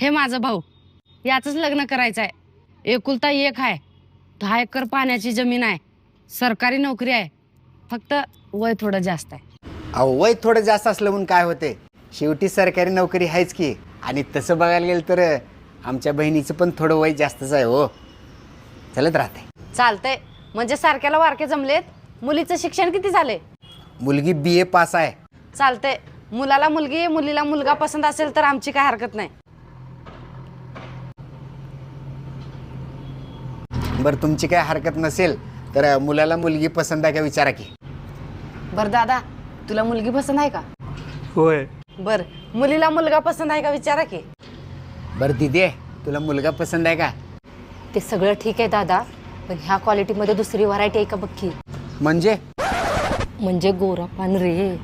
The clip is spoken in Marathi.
हे माझं भाऊ, याचंच लग्न करायचं आहे. एकुलता एक आहे. 10 एकर पाण्याची जमीन आहे. सरकारी नोकरी आहे. फक्त वय थोडं जास्त आहे. अहो वय थोडं जास्त असलं म्हणून काय होते, शेवटी सरकारी नोकरी आहेच की. आणि तसं बघायला गेलं तर आमच्या बहिणीचं पण थोडं वय जास्तच आहे हो. चलत राहते. चालतंय. म्हणजे सारख्याला वारके जमलेत. मुलीचं शिक्षण किती झाले? मुलगी BA पास आहे. चालतंय. मुलाला मुलगी, मुलीला मुलगा पसंत असेल तर आमची काय हरकत नाही. बरं तुमची काय हरकत नसेल तर मुलाला मुलगी पसंत आहे का विचारा की. बरं दादा, तुला मुलगी पसंत आहे का? होय. बरं मुलीला मुलगा पसंत आहे का विचारा की. बरं दिदी, तुला मुलगा पसंत आहे का? ते सगळं ठीक आहे दादा, पण ह्या क्वालिटीमध्ये दुसरी व्हरायटी आहे का बघ की. म्हणजे म्हणजे गोरा पान रे.